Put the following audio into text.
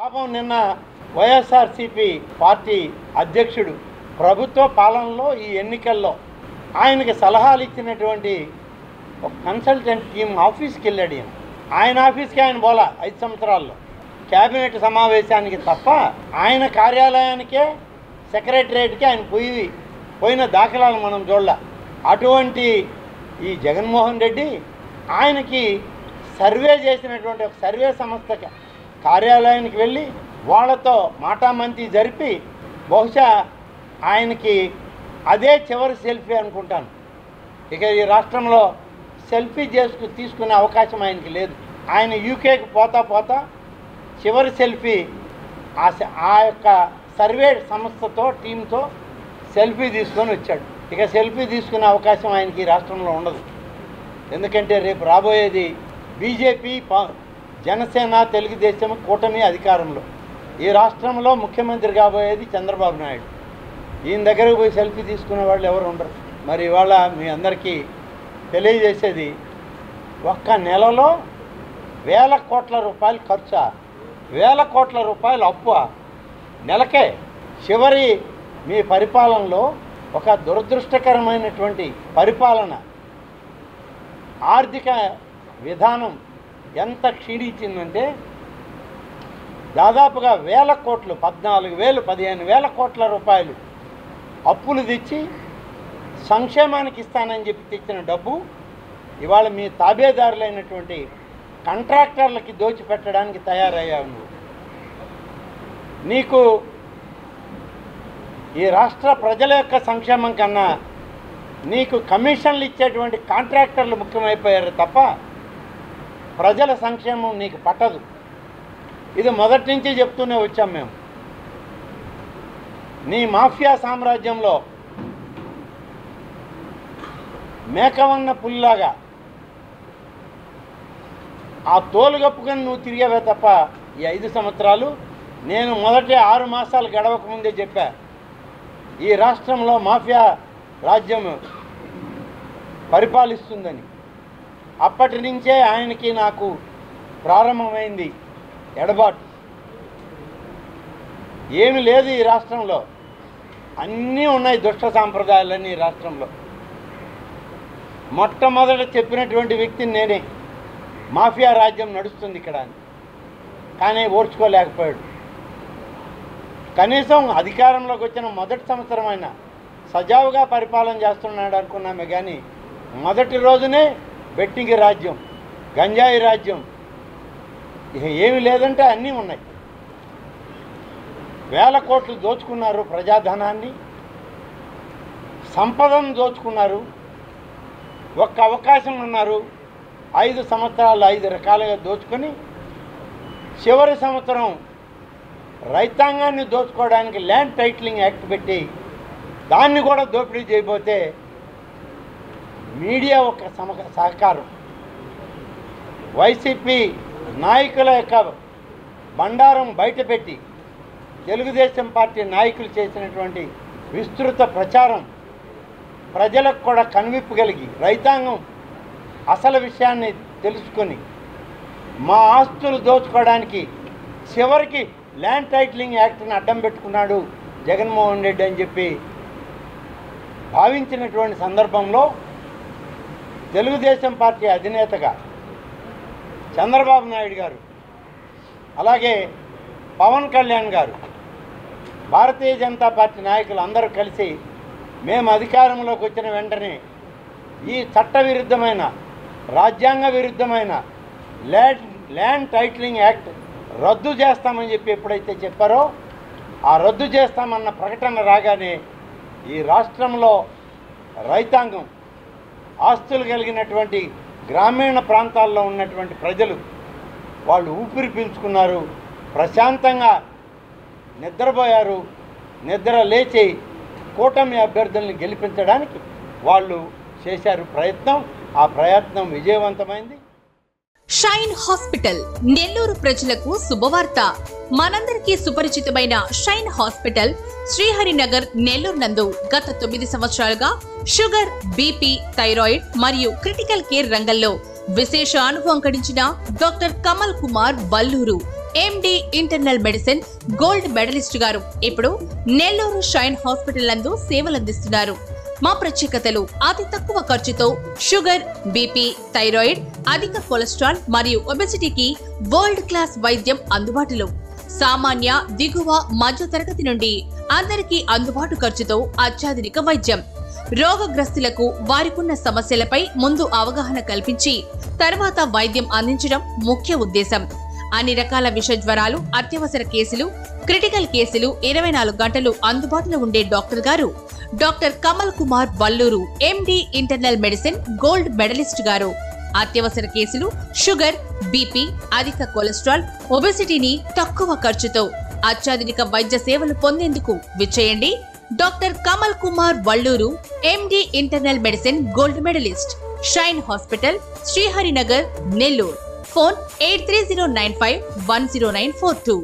పాపం నిన్న వైఎస్ఆర్సీపీ పార్టీ అధ్యక్షుడు ప్రభుత్వ పాలనలో ఈ ఎన్నికల్లో ఆయనకి సలహాలు ఇచ్చినటువంటి ఒక కన్సల్టెంట్ టీం ఆఫీస్కి వెళ్ళాడు. ఆయన ఆఫీస్కి ఆయన పోలా 5 సంవత్సరాల్లో క్యాబినెట్ సమావేశానికి తప్ప ఆయన కార్యాలయానికే సెక్రటరేట్కి ఆయన పోయిన దాఖలాలు మనం చూడాల. అటువంటి ఈ జగన్మోహన్ రెడ్డి ఆయనకి సర్వే చేసినటువంటి ఒక సర్వే సంస్థ కార్యాలయానికి వెళ్ళి వాళ్ళతో మాటామంతి జరిపి బహుశా ఆయనకి అదే చివరి సెల్ఫీ అనుకుంటాను. ఇక ఈ రాష్ట్రంలో సెల్ఫీ తీసుకునే అవకాశం ఆయనకి లేదు. ఆయన యూకేకి పోతా చివరి సెల్ఫీ ఆ యొక్క సర్వే సంస్థతో టీంతో సెల్ఫీ తీసుకొని వచ్చాడు. ఇక సెల్ఫీ తీసుకునే అవకాశం ఆయనకి ఈ రాష్ట్రంలో ఉండదు. ఎందుకంటే రేపు రాబోయేది బీజేపీ, జనసేన, తెలుగుదేశం కూటమి అధికారంలో. ఈ రాష్ట్రంలో ముఖ్యమంత్రి కాబోయేది చంద్రబాబు నాయుడు. ఈయన దగ్గరకు పోయి సెల్ఫీ తీసుకునే వాళ్ళు ఎవరు ఉండరు. మరి ఇవాళ మీ అందరికీ తెలియజేసేది, ఒక్క నెలలో 1000 కోట్ల రూపాయలు ఖర్చా, 1000 కోట్ల రూపాయలు అప్పు నెలకే. చివరి మీ పరిపాలనలో ఒక దురదృష్టకరమైనటువంటి పరిపాలన, ఆర్థిక విధానం ఎంత క్షీణించిందంటే దాదాపుగా 1000 కోట్లు, 14,000, 15,000 కోట్ల రూపాయలు అప్పులు తెచ్చి సంక్షేమానికి ఇస్తానని చెప్పి తెచ్చిన డబ్బు ఇవాళ మీ తాబేదారులైనటువంటి కాంట్రాక్టర్లకి దోచిపెట్టడానికి తయారయ్యావు. నీకు ఈ రాష్ట్ర ప్రజల యొక్క సంక్షేమం కన్నా నీకు కమిషన్లు ఇచ్చేటువంటి కాంట్రాక్టర్లు ముఖ్యమైపోయారు తప్ప ప్రజల సంక్షేమం నీకు పట్టదు. ఇది మొదటి నుంచి చెప్తూనే వచ్చాం మేము. నీ మాఫియా సామ్రాజ్యంలో మేకవన్న పుల్లాగా ఆ తోలు కప్పుకొని నువ్వు తిరిగావే తప్ప ఈ 5 సంవత్సరాలు నేను మొదటి 6 మాసాలు గడవక ముందే చెప్పా, ఈ రాష్ట్రంలో మాఫియా రాజ్యం పరిపాలిస్తుందని. అప్పటి నుంచే ఆయనకి నాకు ప్రారంభమైంది ఎడబాటు. ఏమి లేదు ఈ రాష్ట్రంలో, అన్నీ ఉన్నాయి దుష్ట సాంప్రదాయాలన్నీ ఈ రాష్ట్రంలో. మొట్టమొదట చెప్పినటువంటి వ్యక్తిని నేనే, మాఫియా రాజ్యం నడుస్తుంది ఇక్కడ అని. కానీ ఓర్చుకోలేకపోయాడు. కనీసం అధికారంలోకి వచ్చిన మొదటి సంవత్సరం అయినా సజావుగా పరిపాలన చేస్తున్నాడు అనుకున్నామే కానీ మొదటి రోజునే బెట్టింగ్ రాజ్యం, గంజాయి రాజ్యం, ఇక ఏమి లేదంటే అన్నీ ఉన్నాయి. 1000 కోట్లు దోచుకున్నారు, ప్రజాధనాన్ని, సంపదను దోచుకున్నారు. ఒక్క అవకాశం ఉన్నారు, 5 సంవత్సరాలు 5 రకాలుగా దోచుకొని చివరి సంవత్సరం రైతాంగాన్ని దోచుకోవడానికి ల్యాండ్ టైటిలింగ్ యాక్ట్ పెట్టి దాన్ని కూడా దోపిడీ చేయబోతే మీడియా ఒక సహకారం, వైసీపీ నాయకుల యొక్క బండారం బయటపెట్టి తెలుగుదేశం పార్టీ నాయకులు చేసినటువంటి విస్తృత ప్రచారం ప్రజలకు కూడా కనువిప్పు కలిగి రైతాంగం అసలు విషయాన్ని తెలుసుకొని మా ఆస్తులు దోచుకోవడానికి చివరికి ల్యాండ్ టైటిలింగ్ యాక్ట్ని అడ్డం పెట్టుకున్నాడు జగన్మోహన్ రెడ్డి అని చెప్పి భావించినటువంటి సందర్భంలో తెలుగుదేశం పార్టీ అధినేతగా చంద్రబాబు నాయుడు గారు, అలాగే పవన్ కళ్యాణ్ గారు, భారతీయ జనతా పార్టీ నాయకులు అందరూ కలిసి మేము అధికారంలోకి వచ్చిన వెంటనే ఈ చట్టవిరుద్ధమైన, రాజ్యాంగ విరుద్ధమైన ల్యాండ్ టైటిలింగ్ యాక్ట్ రద్దు చేస్తామని చెప్పి ఎప్పుడైతే చెప్పారో ఆ రద్దు చేస్తామన్న ప్రకటన రాగానే ఈ రాష్ట్రంలో రైతాంగం, ఆస్తులు కలిగినటువంటి గ్రామీణ ప్రాంతాల్లో ఉన్నటువంటి ప్రజలు వాళ్ళు ఊపిరి పీల్చుకున్నారు, ప్రశాంతంగా నిద్రపోయారు. నిద్ర లేచి కూటమి అభ్యర్థుల్ని గెలిపించడానికి వాళ్ళు చేశారు ప్రయత్నం. ఆ ప్రయత్నం విజయవంతమైంది. షైన్ హాస్పిటల్ నెల్లూరు ప్రజలకు శుభవార్త. మనందరికీ సుపరిచితమైన షైన్ హాస్పిటల్ శ్రీహరినగర్ నెల్లూరు నందు గత 9 సంవత్సరాలుగా షుగర్, బీపీ, థైరాయిడ్ మరియు క్రిటికల్ కేర్ రంగంలో విశేష అనుభవం గడించిన doctor Kamal Kumar Valluru MD internal medicine gold medalist గారు ఇప్పుడు నెల్లూరు షైన్ హాస్పిటల్ నందు సేవలందిస్తున్నారు. మా ప్రత్యేకతలు అతి తక్కువ ఖర్చుతో షుగర్, బీపీ, థైరాయిడ్, అధిక కొలెస్ట్రాల్ మరియు ఒబెసిటీకి వరల్డ్ క్లాస్ వైద్యం అందుబాటులో. సామాన్య, దిగువ, మధ్య తరగతి నుండి అందరికీ అందుబాటు ఖర్చుతో అత్యాధునిక వైద్యం. రోగగ్రస్తులకు వారికున్న సమస్యలపై ముందు అవగాహన కల్పించి తర్వాత వైద్యం అందించడం ముఖ్య ఉద్దేశం. అన్ని రకాల విష జ్వరాలు, అత్యవసర కేసులు, క్రిటికల్ కేసులు 24 గంటలు అందుబాటులో ఉండే డాక్టర్ గారు doctor Kamal Kumar Valluru, MD internal medicine gold medalist గారు. అత్యవసర కేసులు, షుగర్, బీపీ, అధిక కొలెస్ట్రాల్, ఒబెసిటీని తక్కువ ఖర్చుతో అత్యాధునిక వైద్య సేవలు పొందేందుకు విచ్చేయండి. Doctor Kamal Kumar Valluru, MD internal medicine gold medalist, shine hospital, Sriharinagar, Nellore. Phone 8309510942.